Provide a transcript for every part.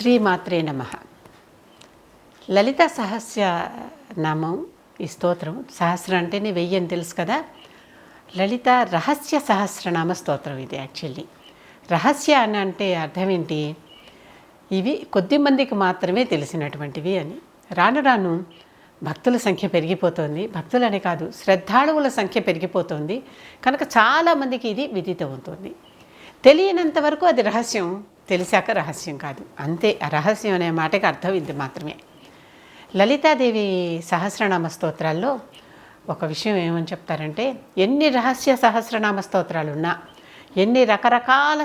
శ్రీమాత్రే నమః. లలిత సహస్ర నామం ఈ స్తోత్రం. సహస్ర అంటేనే 1000 అని తెలుసు కదా. లలిత రహస్య సహస్రనామ స్తోత్రం ఇది. యాక్చువల్లీ రహస్య అని అంటే అర్థం ఏంటి? ఇవి కొద్ది మందికి మాత్రమే తెలిసినటువంటివి అని. రాను రాను భక్తుల సంఖ్య పెరిగిపోతుంది. భక్తులనే కాదు, శ్రద్ధాళువుల సంఖ్య పెరిగిపోతుంది. కనుక చాలామందికి ఇది విదితమవుతుంది. తెలియనంత వరకు అది రహస్యం, తెలిసాక రహస్యం కాదు. అంతే. ఆ రహస్యం అనే మాటకి అర్థం ఇది మాత్రమే. లలితాదేవి సహస్రనామ స్తోత్రాల్లో ఒక విషయం ఏమని చెప్తారంటే, ఎన్ని రహస్య సహస్రనామ స్తోత్రాలున్నా, ఎన్ని రకరకాల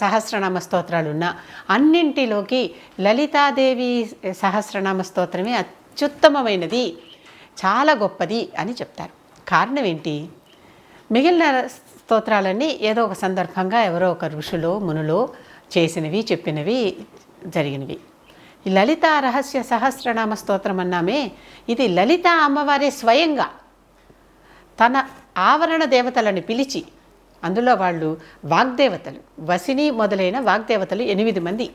సహస్రనామ స్తోత్రాలున్నా అన్నింటిలోకి లలితాదేవి సహస్రనామ స్తోత్రమే అత్యుత్తమమైనది, చాలా గొప్పది అని చెప్తారు. కారణం ఏంటి? మిగిలిన స్తోత్రాలన్నీ ఏదో ఒక సందర్భంగా ఎవరో ఒక ఋషులో మునులో చేసినవి, చెప్పినవి, జరిగినవి. ఈ లలిత రహస్య సహస్రనామ స్తోత్రం అన్నామే, ఇది లలిత అమ్మవారే స్వయంగా తన ఆవరణ దేవతలను పిలిచి, అందులో వాళ్ళు వాగ్దేవతలు, వసిని మొదలైన వాగ్దేవతలు 8 మంది.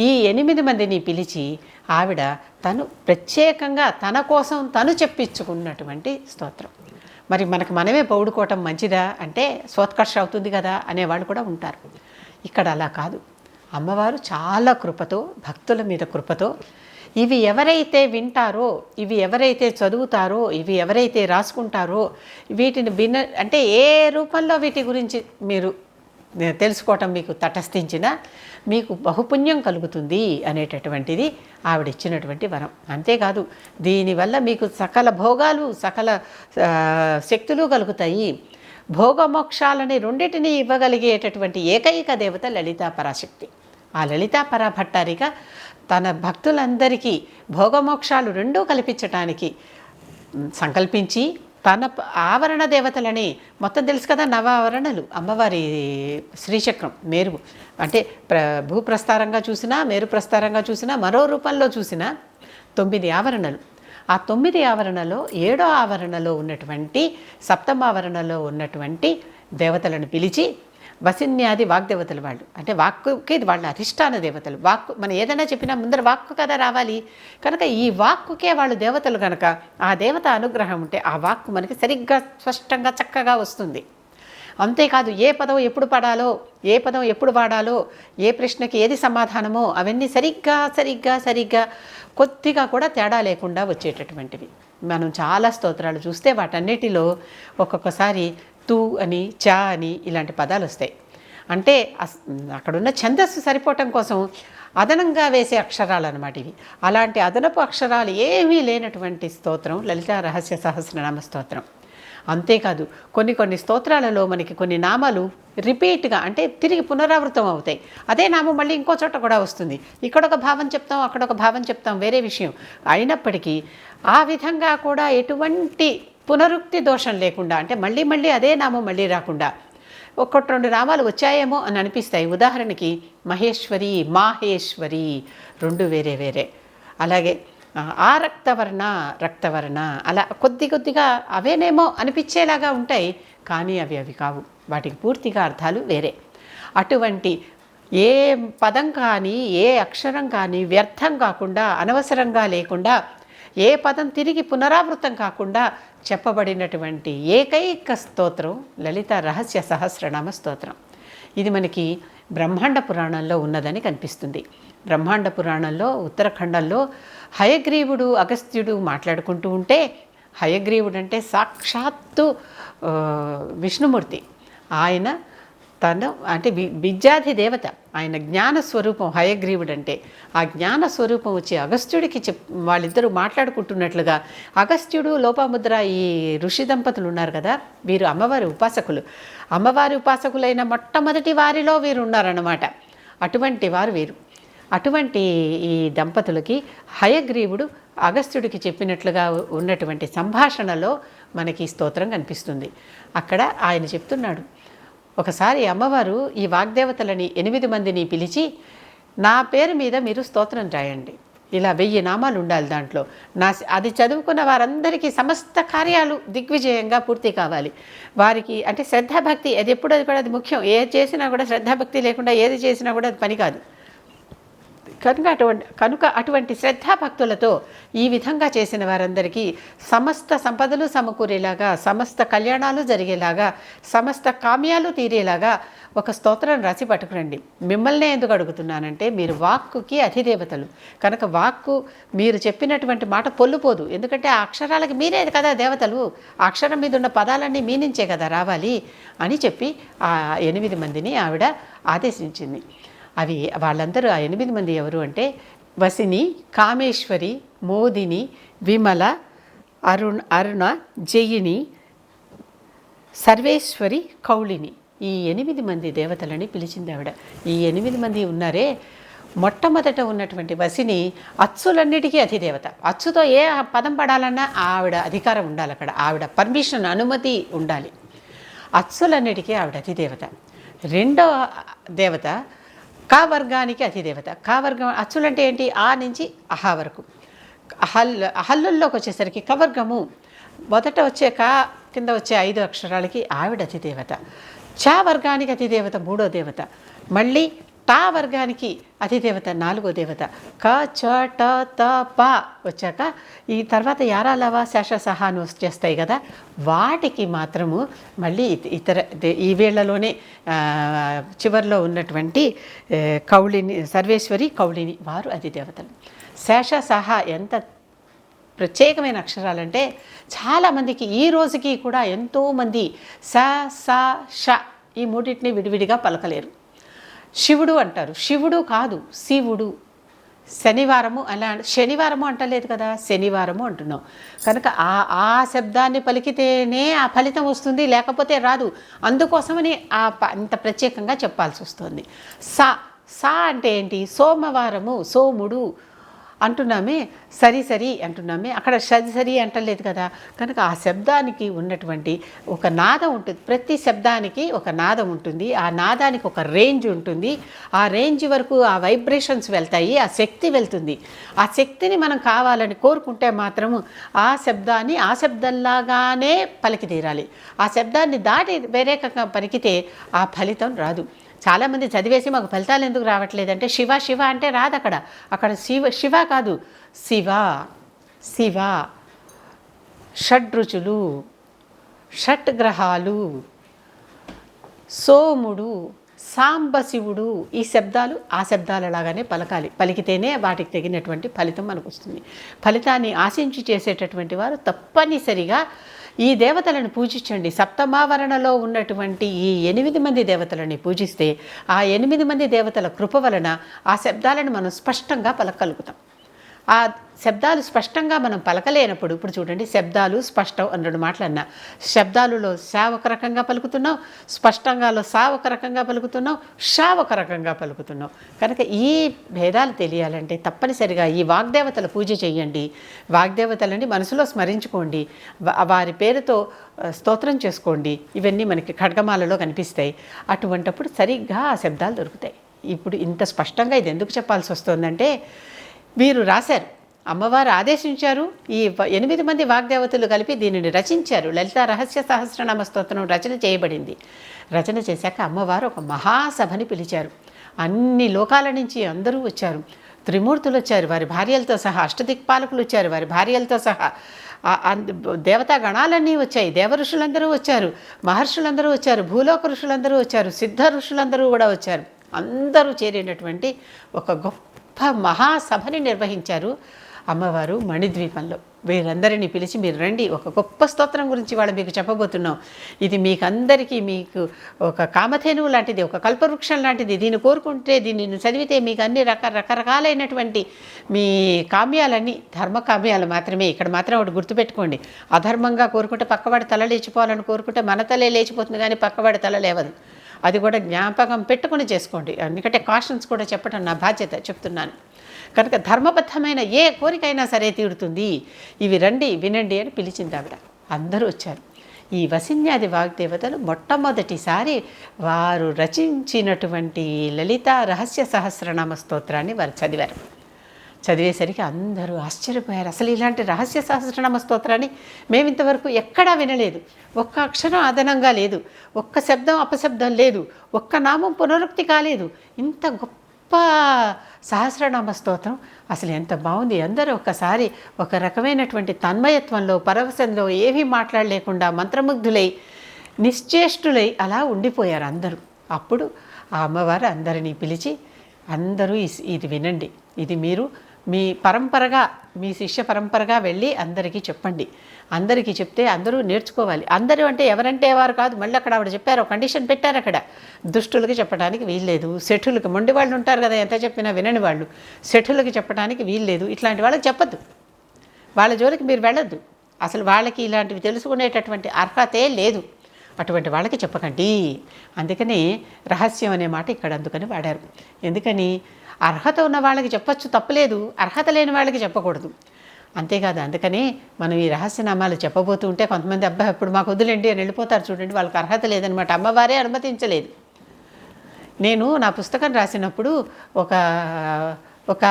ఈ 8 మందిని పిలిచి ఆవిడ తను ప్రత్యేకంగా తన కోసం తను చెప్పించుకున్నటువంటి స్తోత్రం. మరి మనకు మనమే పౌడుకోవటం మంచిదా అంటే స్వోత్కర్ష అవుతుంది కదా అనేవాళ్ళు కూడా ఉంటారు. ఇక్కడ అలా కాదు. అమ్మవారు చాలా కృపతో, భక్తుల మీద కృపతో, ఇవి ఎవరైతే వింటారో, ఇవి ఎవరైతే చదువుతారో, ఇవి ఎవరైతే రాసుకుంటారో, వీటిని అంటే ఏ రూపంలో వీటి గురించి మీరు తెలుసుకోవటం మీకు తటస్థించినా మీకు బహుపుణ్యం కలుగుతుంది అనేటటువంటిది ఆవిడిచ్చినటువంటి వరం. అంతేకాదు, దీనివల్ల మీకు సకల భోగాలు, సకల శక్తులు కలుగుతాయి. భోగమోక్షాలని రెండింటినీ ఇవ్వగలిగేటటువంటి ఏకైక దేవత లలితా పరాశక్తి. ఆ లలితా పరాభట్టారిక తన భక్తులందరికీ భోగమోక్షాలు రెండూ కల్పించటానికి సంకల్పించి తన ఆవరణ దేవతలని, మొత్తం తెలుసు కదా, 9 ఆవరణలు అమ్మవారి శ్రీచక్రం, మేరు అంటే భూప్రస్తారంగా చూసినా, మేరు ప్రస్తారంగా చూసినా, మరో రూపంలో చూసినా 9 ఆవరణలు. ఆ 9 ఆవరణలో 7వ ఆవరణలో ఉన్నటువంటి, 7వ ఆవరణలో ఉన్నటువంటి దేవతలను పిలిచి, వసిన్యాది వాగ్దేవతలు వాళ్ళు, అంటే వాక్కుకి వాళ్ళ అధిష్టాన దేవతలు. వాక్కు మనం ఏదైనా చెప్పినా ముందర వాక్కు కదా రావాలి. కనుక ఈ వాక్కుకే వాళ్ళు దేవతలు కనుక ఆ దేవత అనుగ్రహం ఉంటే ఆ వాక్కు మనకి సరిగ్గా స్పష్టంగా చక్కగా వస్తుంది. అంతేకాదు, ఏ పదం ఎప్పుడు పడాలో, ఏ పదం ఎప్పుడు వాడాలో, ఏ ప్రశ్నకి ఏది సమాధానమో అవన్నీ సరిగ్గా కొద్దిగా కూడా తేడా లేకుండా వచ్చేటటువంటివి. మనం చాలా స్తోత్రాలు చూస్తే వాటన్నిటిలో ఒక్కొక్కసారి తూ అని, చా అని ఇలాంటి పదాలు వస్తాయి. అంటే అక్కడున్న ఛందస్సు సరిపోవటం కోసం అదనంగా వేసే అక్షరాలు అన్నమాట ఇవి. అలాంటి అదనపు అక్షరాలు ఏమీ లేనటువంటి స్తోత్రం లలితా రహస్య సహస్రనామ స్తోత్రం. అంతేకాదు, కొన్ని స్తోత్రాలలో మనకి కొన్ని నామాలు రిపీట్గా, అంటే తిరిగి పునరావృతం అవుతాయి. అదే నామం మళ్ళీ ఇంకో చోట కూడా వస్తుంది. ఇక్కడొక భావం చెప్తాం, అక్కడొక భావం చెప్తాం, వేరే విషయం అయినప్పటికీ ఆ విధంగా కూడా ఎటువంటి పునరుక్తి దోషం లేకుండా, అంటే మళ్ళీ అదే నామం మళ్ళీ రాకుండా 1-2 నామాలు వచ్చాయేమో అని అనిపిస్తాయి. ఉదాహరణకి మహేశ్వరి, మాహేశ్వరి 2 వేరే. అలాగే ఆ రక్తవర్ణ అలా కొద్దిగా అవేనేమో అనిపించేలాగా ఉంటాయి, కానీ అవి కావు. వాటికి పూర్తిగా అర్థాలు వేరే. అటువంటి ఏ పదం కానీ, ఏ అక్షరం కానీ వ్యర్థం కాకుండా, అనవసరంగా లేకుండా, ఏ పదం తిరిగి పునరావృతం కాకుండా చెప్పబడినటువంటి ఏకైక స్తోత్రం లలిత రహస్య సహస్రనామ స్తోత్రం. ఇది మనకి బ్రహ్మాండ పురాణంలో ఉన్నదని కనిపిస్తుంది. బ్రహ్మాండ పురాణంలో ఉత్తరాఖండంలో హయగ్రీవుడు, అగస్త్యుడు మాట్లాడుకుంటూ ఉంటే, హయగ్రీవుడు అంటే సాక్షాత్తు విష్ణుమూర్తి. ఆయన తను అంటే విద్యాధి దేవత, ఆయన జ్ఞానస్వరూపం హయగ్రీవుడు అంటే. ఆ జ్ఞానస్వరూపం వచ్చి అగస్త్యుడికి వాళ్ళిద్దరూ మాట్లాడుకుంటున్నట్లుగా, అగస్త్యుడు, లోపాముద్ర ఈ ఋషి దంపతులు ఉన్నారు కదా, వీరు అమ్మవారి ఉపాసకులు. అమ్మవారి ఉపాసకులైన మొట్టమొదటి వారిలో వీరు ఉన్నారన్నమాట. అటువంటి వారు వీరు. అటువంటి ఈ దంపతులకి హయగ్రీవుడు అగస్త్యుడికి చెప్పినట్లుగా ఉన్నటువంటి సంభాషణలో మనకి ఈ స్తోత్రం కనిపిస్తుంది. అక్కడ ఆయన చెప్తున్నాడు, ఒకసారి అమ్మవారు ఈ వాగ్దేవతలని 8 మందిని పిలిచి, నా పేరు మీద మీరు స్తోత్రం రాయండి, ఇలా 1000 నామాలు ఉండాలి దాంట్లో, అది చదువుకున్న వారందరికీ సమస్త కార్యాలు దిగ్విజయంగా పూర్తి కావాలి. వారికి అంటే శ్రద్ధాభక్తి, అది ఎప్పుడు అది కూడా అది ముఖ్యం. ఏది చేసినా కూడా శ్రద్ధాభక్తి లేకుండా ఏది చేసినా కూడా అది పని కాదు. కనుక అటువంటి శ్రద్ధాభక్తులతో ఈ విధంగా చేసిన వారందరికీ సమస్త సంపదలు సమకూరేలాగా, సమస్త కళ్యాణాలు జరిగేలాగా, సమస్త కామ్యాలు తీరేలాగా ఒక స్తోత్రం రాసి పట్టుకురండి. మిమ్మల్నే ఎందుకు అడుగుతున్నానంటే, మీరు వాక్కుకి అధిదేవతలు కనుక వాక్కు మీరు చెప్పినటువంటి మాట పొల్లుపోదు. ఎందుకంటే ఆ అక్షరాలకి మీరే కదా దేవతలు, ఆ అక్షరం మీద ఉన్న పదాలన్నీ మీ నుంచే కదా రావాలి అని చెప్పి ఆ 8 మందిని ఆవిడ ఆదేశించింది. అవి వాళ్ళందరూ ఆ 8 మంది ఎవరు అంటే, వసిని, కామేశ్వరి, మోదిని, విమల, అరుణ, జయిని, సర్వేశ్వరి, కౌళిని. ఈ 8 మంది దేవతలని పిలిచింది ఆవిడ. ఈ 8 మంది ఉన్నారే, మొట్టమొదట ఉన్నటువంటి వసిని అచ్చులన్నిటికీ అధిదేవత. అచ్చుతో ఏ పదం పడాలన్నా ఆవిడ అధికారం ఉండాలి, అక్కడ ఆవిడ పర్మిషన్, అనుమతి ఉండాలి. అచ్చులన్నిటికీ ఆవిడ అధిదేవత. రెండవ దేవత కా వర్గానికి అధిదేవత. కా వర్గం అచ్చులంటే ఏంటి? ఆ నుంచి అహా వరకు. హల్లుల్లోకి వచ్చేసరికి కవర్గము, మొదట వచ్చే కా కింద వచ్చే 5 అక్షరాలకి ఆవిడ అధిదేవత. చా వర్గానికి అధిదేవత 3వ దేవత. మళ్ళీ టా వర్గానికి అధిదేవత 4వ దేవత. క చ ట త ప వచ్చాక ఈ తర్వాత యారాలవ శేష సహాను వచ్చేస్తాయి కదా, వాటికి మాత్రము మళ్ళీ ఇతర ఈ వేళ్లలోనే చివరిలో ఉన్నటువంటి కౌళిని, సర్వేశ్వరి, కౌళిని వారు అధిదేవతలు. శేష సహా ఎంత ప్రత్యేకమైన అక్షరాలంటే చాలామందికి ఈ రోజుకి కూడా ఎంతోమంది స స ష ఈ మూడింటిని విడివిడిగా పలకలేరు. శివుడు అంటారు, శివుడు కాదు శివుడు. శనివారము అలా, శనివారము అంటలేదు కదా, శనివారము అంటున్నాం. కనుక ఆ శబ్దాన్ని పలికితేనే ఆ ఫలితం వస్తుంది, లేకపోతే రాదు. అందుకోసమని అంత ప్రత్యేకంగా చెప్పాల్సి వస్తుంది. సా అంటే ఏంటి? సోమవారము, సోముడు అంటున్నామే, సరి అంటున్నామే, అక్కడ సరి అంటలేదు కదా. కనుక ఆ శబ్దానికి ఉన్నటువంటి ఒక నాదం ఉంటుంది. ప్రతి శబ్దానికి ఒక నాదం ఉంటుంది. ఆ నాదానికి ఒక రేంజ్ ఉంటుంది. ఆ రేంజ్ వరకు ఆ వైబ్రేషన్స్ వెళ్తాయి, ఆ శక్తి వెళ్తుంది. ఆ శక్తిని మనం కావాలని కోరుకుంటే మాత్రము ఆ శబ్దాన్ని ఆ శబ్దంలాగానే పలికి తీరాలి. ఆ శబ్దాన్ని దాటి వేరే పలికితే ఆ ఫలితం రాదు. చాలామంది చదివేసి మాకు ఫలితాలు ఎందుకు రావట్లేదంటే, శివ అంటే రాదు. అక్కడ శివ కాదు, శివ, షడ్రుచులు, షట్ గ్రహాలు, సోముడు, సాంబశివుడు, ఈ శబ్దాలు ఆ శబ్దాలలాగానే పలకాలి. పలికితేనే వాటికి తగినటువంటి ఫలితం మనకు వస్తుంది. ఫలితాన్ని ఆశించి చేసేటటువంటి వారు తప్పనిసరిగా ఈ దేవతలను పూజించండి. సప్తమావరణలో ఉన్నటువంటి ఈ 8 మంది దేవతలని పూజిస్తే ఆ 8 మంది దేవతల కృప వలన ఆ శబ్దాలను మనం స్పష్టంగా పలకగలుగుతాం. ఆ శబ్దాలు స్పష్టంగా మనం పలకలేనప్పుడు, ఇప్పుడు చూడండి, శబ్దాలు స్పష్టం అని 2 మాటలు అన్నా. శబ్దాలలో శా ఒక రకంగా పలుకుతున్నాం, స్పష్టంగాలో సా ఒక రకంగా పలుకుతున్నాం, షా ఒక రకంగా పలుకుతున్నాం. కనుక ఈ భేదాలు తెలియాలంటే తప్పనిసరిగా ఈ వాగ్దేవతల పూజ చేయండి. వాగ్దేవతలని మనసులో స్మరించుకోండి, వారి పేరుతో స్తోత్రం చేసుకోండి. ఇవన్నీ మనకి ఖడ్గమాలలో కనిపిస్తాయి. అటువంటప్పుడు సరిగ్గా ఆ శబ్దాలు దొరుకుతాయి. ఇప్పుడు ఇంత స్పష్టంగా ఇది ఎందుకు చెప్పాల్సి వస్తుందంటే, వీరు రాశారు, అమ్మవారు ఆదేశించారు. ఈ 8 మంది వాగ్దేవతలు కలిపి దీనిని రచించారు. లలితా రహస్య సహస్రనామ స్తోత్రం రచన చేయబడింది. రచన చేశాక అమ్మవారు ఒక మహాసభని పిలిచారు. అన్ని లోకాల నుంచి అందరూ వచ్చారు. త్రిమూర్తులు వచ్చారు వారి భార్యలతో సహా, అష్టదిక్పాలకులు వచ్చారు వారి భార్యలతో సహా, దేవతా గణాలన్నీ వచ్చాయి, దేవ ఋషులందరూ వచ్చారు, మహర్షులందరూ వచ్చారు, భూలోక ఋషులందరూ వచ్చారు, సిద్ధ ఋషులందరూ కూడా వచ్చారు. అందరూ చేరినటువంటి ఒక గొప్ప మహాసభని నిర్వహించారు అమ్మవారు మణిద్వీపంలో. వీరందరినీ పిలిచి, మీరు రండి, ఒక గొప్ప స్తోత్రం గురించి వాళ్ళు మీకు చెప్పబోతున్నాం. ఇది మీకు ఒక కామధేనువు లాంటిది, ఒక కల్పవృక్షం లాంటిది. దీన్ని కోరుకుంటే, దీనిని చదివితే మీకు అన్ని రకరకాలైనటువంటి మీ కామ్యాలన్నీ ధర్మకామ్యాలు మాత్రమే. ఇక్కడ మాత్రం ఒకటి గుర్తుపెట్టుకోండి, అధర్మంగా కోరుకుంటే పక్కవాడి తల లేచిపోవాలని కోరుకుంటే మన తలే లేచిపోతుంది, కానీ పక్కవాడి తల లేవదు. అది కూడా జ్ఞాపకం పెట్టుకుని చేసుకోండి. ఎందుకంటే కాషన్స్ కూడా చెప్పడం నా బాధ్యత, చెప్తున్నాను. కనుక ధర్మబద్ధమైన ఏ కోరికైనా సరే తీరుతుంది. ఇవి రండి వినండి అని పిలిచింది ఆవిడ. అందరూ వచ్చారు. ఈ వసిన్యాది వాగ్దేవతలు మొట్టమొదటిసారి వారు రచించినటువంటి లలితా రహస్య సహస్రనామ స్తోత్రాన్ని వారు చదివారు. చదివేసరికి అందరూ ఆశ్చర్యపోయారు. అసలు ఇలాంటి రహస్య సహస్రనామ స్తోత్రాన్ని మేము ఇంతవరకు ఎక్కడా వినలేదు. ఒక్క అక్షరం అదనంగా లేదు, ఒక్క శబ్దం అపశబ్దం లేదు, ఒక్క నామం పునరుక్తి కాలేదు. ఇంత గొప్ప గొప్ప సహస్రనామ స్తోత్రం. అసలు ఎంత బాగుంది. అందరూ ఒక్కసారి ఒక రకమైనటువంటి తన్మయత్వంలో, పరవశంలో ఏమీ మాట్లాడలేకుండా మంత్రముగ్ధులై నిశ్చేష్టులై అలా ఉండిపోయారు అందరూ. అప్పుడు ఆ అమ్మవారు అందరినీ పిలిచి, అందరూ ఇది వినండి, ఇది మీరు మీ పరంపరగా, మీ శిష్య పరంపరగా వెళ్ళి అందరికీ చెప్పండి. అందరికీ చెప్తే అందరూ నేర్చుకోవాలి. అందరూ అంటే ఎవరంటే వారు కాదు. మళ్ళీ అక్కడ ఆవిడ చెప్పారు, కండిషన్ పెట్టారు అక్కడ. దుష్టులకి చెప్పడానికి వీల్లేదు, శఠులకి, మొండి వాళ్ళు ఉంటారు కదా, ఎంత చెప్పినా వినని వాళ్ళు, శఠులకి చెప్పడానికి వీల్లేదు. ఇట్లాంటి వాళ్ళకి చెప్పద్దు, వాళ్ళ జోలికి మీరు వెళ్ళొద్దు. అసలు వాళ్ళకి ఇలాంటివి తెలుసుకునేటటువంటి అర్హతే లేదు. అటువంటి వాళ్ళకి చెప్పకండి. అందుకని రహస్యం అనే మాట ఇక్కడ అందుకని వాడారు. ఎందుకని అర్హత ఉన్న వాళ్ళకి చెప్పచ్చు, తప్పులేదు. అర్హత లేని వాళ్ళకి చెప్పకూడదు. అంతేకాదు, అందుకని మనం ఈ రహస్యనామాలు చెప్పబోతూ ఉంటే కొంతమంది అబ్బాయి అప్పుడు మాకు వద్దులేండి అని వెళ్ళిపోతారు. చూడండి, వాళ్ళకి అర్హత లేదనమాట, అమ్మవారే అనుమతించలేదు. నేను నా పుస్తకం రాసినప్పుడు ఒక ఒక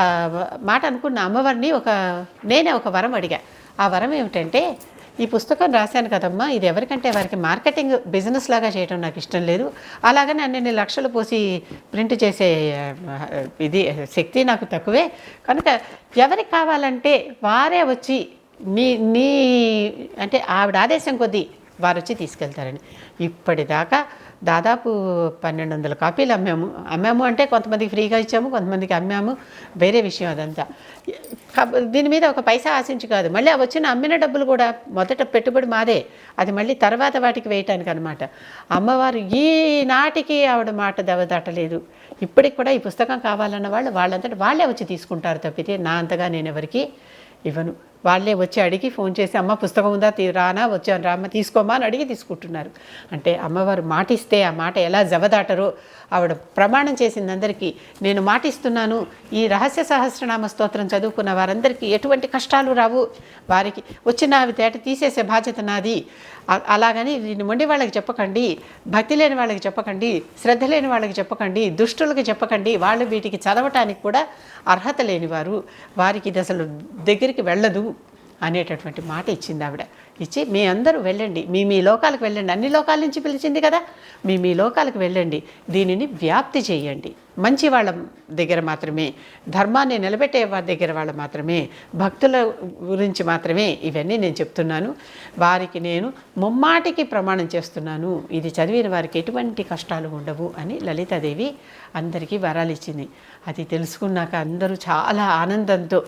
మాట అనుకున్న అమ్మవారిని, నేనే ఒక వరం అడిగా. ఆ వరం ఏమిటంటే, ఈ పుస్తకం రాశాను కదమ్మా, ఇది ఎవరికంటే వారికి మార్కెటింగ్ బిజినెస్ లాగా చేయడం నాకు ఇష్టం లేదు. అలాగని అన్ని లక్షలు పోసి ప్రింట్ చేసే ఇది శక్తి నాకు తక్కువే. కనుక ఎవరికి కావాలంటే వారే వచ్చి నీ అంటే ఆవిడ ఆదేశం కొద్దీ వారు వచ్చి తీసుకెళ్తారని. ఇప్పటిదాకా దాదాపు 1200 కాపీలు అమ్మాము. అంటే కొంతమందికి ఫ్రీగా ఇచ్చాము, కొంతమందికి అమ్మాము, వేరే విషయం అదంతా. దీని మీద ఒక పైసా ఆశించి కాదు. మళ్ళీ వచ్చిన అమ్మిన డబ్బులు కూడా మొదట పెట్టుబడి మాదే, అది మళ్ళీ తర్వాత వాటికి వేయటానికి అనమాట. అమ్మవారు ఈనాటికి ఆవిడ మాట దవదాటలేదు. ఇప్పటికి కూడా ఈ పుస్తకం కావాలన్న వాళ్ళు వాళ్ళంతటా వాళ్ళే వచ్చి తీసుకుంటారు తప్పితే నా అంతగా నేను ఎవరికి ఇవ్వను. వాళ్ళే వచ్చి అడిగి ఫోన్ చేసి, అమ్మ పుస్తకం ఉందా, రానా, వచ్చాను రామ్మ తీసుకోమా అని అడిగి తీసుకుంటున్నారు. అంటే అమ్మవారు మాటిస్తే ఆ మాట ఎలా జవదాటరో ఆవిడ ప్రమాణం చేసింది అందరికీ. నేను మాటిస్తున్నాను, ఈ రహస్య సహస్రనామ స్తోత్రం చదువుకున్న వారందరికీ ఎటువంటి కష్టాలు రావు, వారికి వచ్చిన అవి తేట తీసేసే బాధ్యత నాది. అలాగని దీన్ని మొండి వాళ్ళకి చెప్పకండి, భక్తి లేని వాళ్ళకి చెప్పకండి, శ్రద్ధ లేని వాళ్ళకి చెప్పకండి, దుష్టులకి చెప్పకండి. వాళ్ళు వీటికి చదవటానికి కూడా అర్హత లేనివారు, వారికి ఇది అసలు దగ్గరికి వెళ్ళదు అనేటటువంటి మాట ఇచ్చింది ఆవిడ. ఇచ్చి మీ అందరూ వెళ్ళండి, మీ లోకాలకు వెళ్ళండి, అన్ని లోకాల నుంచి పిలిచింది కదా, మీ లోకాలకు వెళ్ళండి, దీనిని వ్యాప్తి చేయండి. మంచి వాళ్ళ దగ్గర మాత్రమే, ధర్మాన్ని నిలబెట్టే వారి దగ్గర వాళ్ళ మాత్రమే, భక్తుల గురించి మాత్రమే ఇవన్నీ నేను చెప్తున్నాను. వారికి నేను ముమ్మాటికి ప్రమాణం చేస్తున్నాను, ఇది చదివిన వారికి ఎటువంటి కష్టాలు ఉండవు అని లలితాదేవి అందరికీ వరాలు ఇచ్చింది. అది తెలుసుకున్నాక అందరూ చాలా ఆనందంతో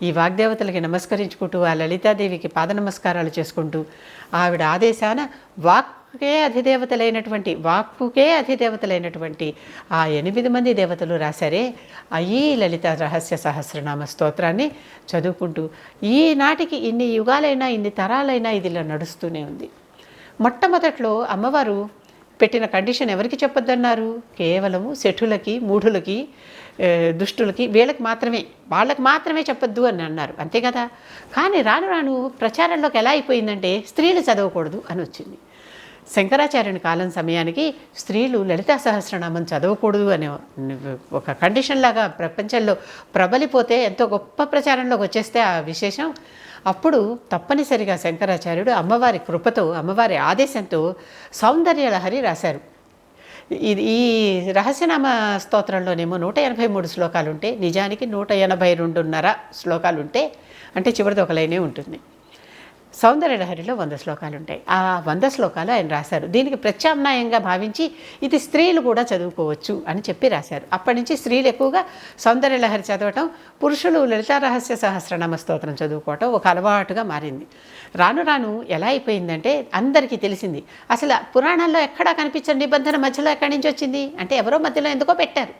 ఈ వాగ్దేవతలకి నమస్కరించుకుంటూ, ఆ లలితాదేవికి పాద నమస్కారాలు చేసుకుంటూ, ఆవిడ ఆదేశాన వాక్కుకే అధిదేవతలైనటువంటి ఆ 8 మంది దేవతలు రాశారే ఈ లలిత రహస్య సహస్రనామ స్తోత్రాన్ని చదువుకుంటూ ఈనాటికి ఇన్ని యుగాలైనా, ఇన్ని తరాలైనా ఇది ఇలా నడుస్తూనే ఉంది. మొట్టమొదట్లో అమ్మవారు పెట్టిన కండిషన్ ఎవరికి చెప్పొద్దన్నారు? కేవలము శఠులకి, మూఢులకి, దుష్టులకి, వాళ్ళకి మాత్రమే చెప్పొద్దు అని అన్నారు, అంతే కదా. కానీ రాను రాను ప్రచారంలోకి ఎలా అయిపోయిందంటే స్త్రీలు చదవకూడదు అని వచ్చింది. శంకరాచార్యుని కాలం సమయానికి స్త్రీలు లలితా సహస్రనామం చదవకూడదు అనే ఒక కండిషన్ లాగా ప్రపంచంలో ప్రబలిపోతే, ఎంతో గొప్ప ప్రచారంలోకి వచ్చేస్తే ఆ విశేషం, అప్పుడు తప్పనిసరిగా శంకరాచార్యుడు అమ్మవారి కృపతో, అమ్మవారి ఆదేశంతో సౌందర్యలహరి రాశారు. ఈ రహస్యనామ స్తోత్రంలోనేమో 183 శ్లోకాలుంటే, నిజానికి 182.5 శ్లోకాలుంటే, అంటే చివరిది ఒక లైనే ఉంటుంది. సౌందర్యలహరిలో 100 శ్లోకాలు ఉంటాయి. ఆ 100 శ్లోకాలు ఆయన రాశారు. దీనికి ప్రత్యామ్నాయంగా భావించి ఇది స్త్రీలు కూడా చదువుకోవచ్చు అని చెప్పి రాశారు. అప్పటి నుంచి స్త్రీలు ఎక్కువగా సౌందర్యలహరి చదవటం, పురుషులు లలితా రహస్య సహస్రనామ స్తోత్రం చదువుకోవటం ఒక అలవాటుగా మారింది. రాను రాను ఎలా అయిపోయిందంటే అందరికీ తెలిసింది. అసలు పురాణాల్లో ఎక్కడా కనిపించని నిబంధన మధ్యలో ఎక్కడి నుంచి వచ్చింది అంటే, ఎవరో మధ్యలో ఎందుకో పెట్టారు.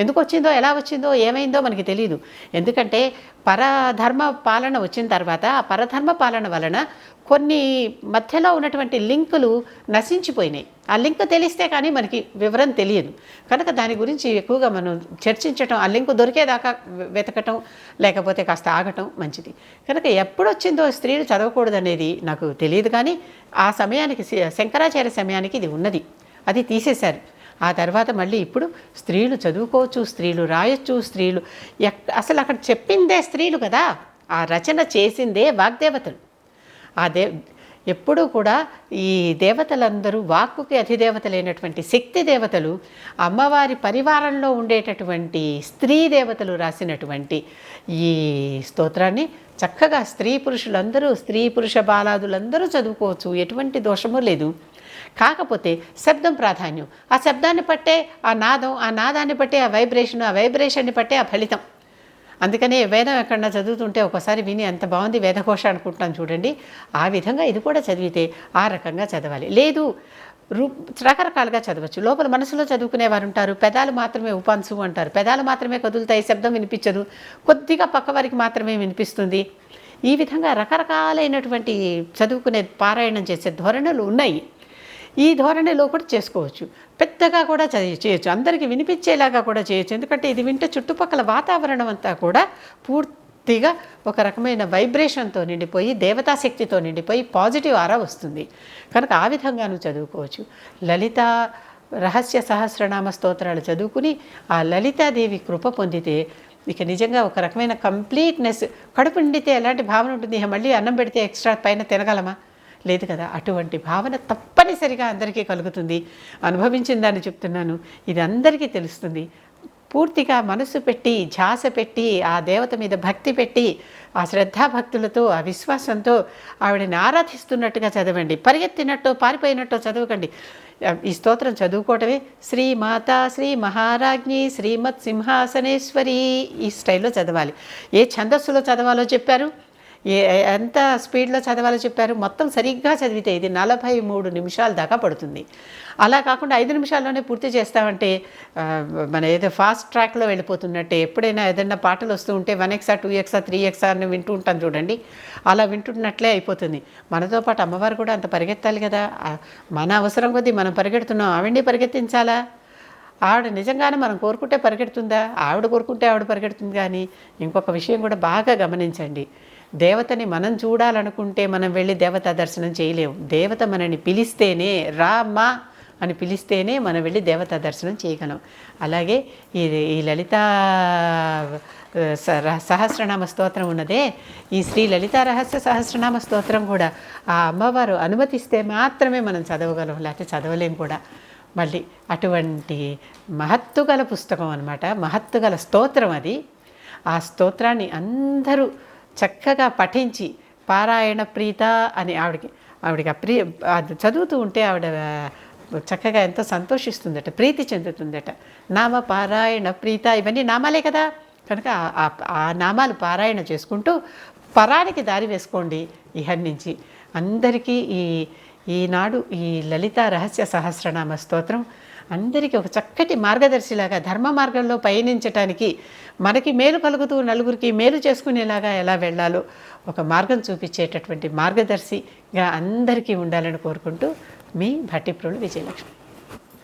ఎందుకు వచ్చిందో, ఎలా వచ్చిందో, ఏమైందో మనకి తెలియదు. ఎందుకంటే పరధర్మ పాలన వచ్చిన తర్వాత ఆ పరధర్మ పాలన వలన కొన్ని మధ్యలో ఉన్నటువంటి లింకులు నశించిపోయినాయి. ఆ లింక్ తెలిస్తే కానీ మనకి వివరం తెలియదు. కనుక దాని గురించి ఎక్కువగా మనం చర్చించటం, ఆ లింక్ దొరికేదాకా వెతకటం, లేకపోతే కాస్త ఆగటం మంచిది. కనుక ఎప్పుడొచ్చిందో స్త్రీలు చదవకూడదనేది నాకు తెలియదు. కానీ ఆ సమయానికి, శంకరాచార్య సమయానికి ఇది ఉన్నది, అది తీసేశారు. ఆ తర్వాత మళ్ళీ ఇప్పుడు స్త్రీలు చదువుకోవచ్చు, స్త్రీలు రాయొచ్చు, స్త్రీలు అసలు అక్కడ చెప్పిందే స్త్రీలు కదా, ఆ రచన చేసిందే వాగ్దేవతలు. ఎప్పుడూ కూడా ఈ దేవతలందరూ వాక్కుకి అధిదేవతలైనటువంటి శక్తి దేవతలు, అమ్మవారి పరివారంలో ఉండేటటువంటి స్త్రీ దేవతలు రాసినటువంటి ఈ స్తోత్రాన్ని చక్కగా స్త్రీ పురుషులందరూ, స్త్రీ పురుష బాలాదులందరూ చదువుకోవచ్చు, ఎటువంటి దోషము లేదు. కాకపోతే శబ్దం ప్రాధాన్యం. ఆ శబ్దాన్ని పట్టే ఆ నాదం, ఆ నాదాన్ని బట్టే ఆ వైబ్రేషన్, ఆ వైబ్రేషన్ని బట్టే ఆ ఫలితం. అందుకనే వేదం ఎక్కడన్నా చదువుతుంటే ఒకసారి విని ఎంత బాగుంది వేదఘోష అనుకుంటాను చూడండి. ఆ విధంగా ఇది కూడా చదివితే ఆ రకంగా చదవాలి. లేదు రకరకాలుగా చదవచ్చు. లోపల మనసులో చదువుకునేవారు ఉంటారు. పెదాలు మాత్రమే ఉపాంశు అంటారు, పెదాలు మాత్రమే కదులుతాయి, శబ్దం వినిపించదు, కొద్దిగా పక్క వారికి మాత్రమే వినిపిస్తుంది. ఈ విధంగా రకరకాలైనటువంటి చదువుకునే పారాయణం చేసే ధోరణులు ఉన్నాయి. ఈ ధోరణిలో కూడా చేసుకోవచ్చు. పెద్దగా కూడా చేయొచ్చు, అందరికీ వినిపించేలాగా కూడా చేయొచ్చు. ఎందుకంటే ఇది వింటే చుట్టుపక్కల వాతావరణం అంతా కూడా పూర్తిగా ఒక రకమైన వైబ్రేషన్తో నిండిపోయి, దేవతాశక్తితో నిండిపోయి పాజిటివ్ ఆరా వస్తుంది. కనుక ఆ విధంగాను చదువుకోవచ్చు. లలిత రహస్య సహస్రనామ స్తోత్రాలు చదువుకుని ఆ లలితాదేవి కృప పొందితే ఇక నిజంగా ఒక రకమైన కంప్లీట్నెస్. కడుపు నిండితే ఎలాంటి భావన ఉంటుంది? మళ్ళీ అన్నం పెడితే ఎక్స్ట్రా పైన తినగలమా? లేదు కదా. అటువంటి భావన తప్పనిసరిగా అందరికీ కలుగుతుంది. అనుభవించిన దాన్ని చెప్తున్నాను, ఇది అందరికీ తెలుస్తుంది. పూర్తిగా మనసు పెట్టి, ధ్యాస పెట్టి, ఆ దేవత మీద భక్తి పెట్టి, ఆ శ్రద్ధాభక్తులతో, ఆ విశ్వాసంతో ఆవిడని ఆరాధిస్తున్నట్టుగా చదవండి. పరిగెత్తినట్టో పారిపోయినట్టో చదవకండి. ఈ స్తోత్రం చదువుకోవటమే శ్రీమాత శ్రీ మహారాజ్ఞి శ్రీమత్ సింహాసనేశ్వరి ఈ స్టైల్లో చదవాలి. ఏ ఛందస్సులో చదవాలో చెప్పారు, ఎంత స్పీడ్లో చదవాలో చెప్పారు. మొత్తం సరిగ్గా చదివితే ఇది 43 నిమిషాల దాకా పడుతుంది. అలా కాకుండా 5 నిమిషాల్లోనే పూర్తి చేస్తామంటే మన ఏదో ఫాస్ట్ ట్రాక్లో వెళ్ళిపోతున్నట్టే. ఎప్పుడైనా ఏదైనా పాటలు వస్తూ ఉంటే 1x 2x 3x అని వింటూ ఉంటాం చూడండి, అలా వింటున్నట్లే అయిపోతుంది. మనతో పాటు అమ్మవారు కూడా అంత పరిగెత్తాలి కదా. మన అవసరం కొద్దీ మనం పరిగెడుతున్నాం, ఆవిడ్ని పరిగెత్తించాలా? ఆవిడ నిజంగానే మనం కోరుకుంటే పరిగెడుతుందా? ఆవిడ కోరుకుంటే ఆవిడ పరిగెడుతుంది. కానీ ఇంకొక విషయం కూడా బాగా గమనించండి. దేవతని మనం చూడాలనుకుంటే మనం వెళ్ళి దేవతా దర్శనం చేయలేము. దేవత మనని పిలిస్తేనే, రామ్మా అని పిలిస్తేనే మనం వెళ్ళి దేవతా దర్శనం చేయగలం. అలాగే ఈ లలితా సహస్రనామ స్తోత్రం ఉన్నదే, ఈ శ్రీ లలితా రహస్య సహస్రనామ స్తోత్రం కూడా ఆ అమ్మవారు అనుమతిస్తే మాత్రమే మనం చదవగలం, లేకపోతే చదవలేం కూడా. మళ్ళీ అటువంటి మహత్తుగల పుస్తకం అన్నమాట, మహత్తుగల స్తోత్రం అది. ఆ స్తోత్రాన్ని అందరూ చక్కగా పఠించి పారాయణ ప్రీత అని ఆవిడకి అది చదువుతూ ఉంటే ఆవిడ చక్కగా ఎంతో సంతోషిస్తుందట, ప్రీతి చెందుతుందట. నామ పారాయణ ప్రీత ఇవన్నీ నామాలే కదా. కనుక ఆ నామాలు పారాయణ చేసుకుంటూ పరానికి దారి వేసుకోండి. ఇహం నుంచి అందరికీ ఈనాడు ఈ లలితా రహస్య సహస్రనామ స్తోత్రం అందరికీ ఒక చక్కటి మార్గదర్శిలాగా, ధర్మ మార్గంలో పయనించటానికి, మనకి మేలు కలుగుతూ నలుగురికి మేలు చేసుకునేలాగా ఎలా వెళ్ళాలో ఒక మార్గం చూపించేటటువంటి మార్గదర్శిగా అందరికీ ఉండాలని కోరుకుంటూ మీ భట్టిప్రోలు విజయలక్ష్మి.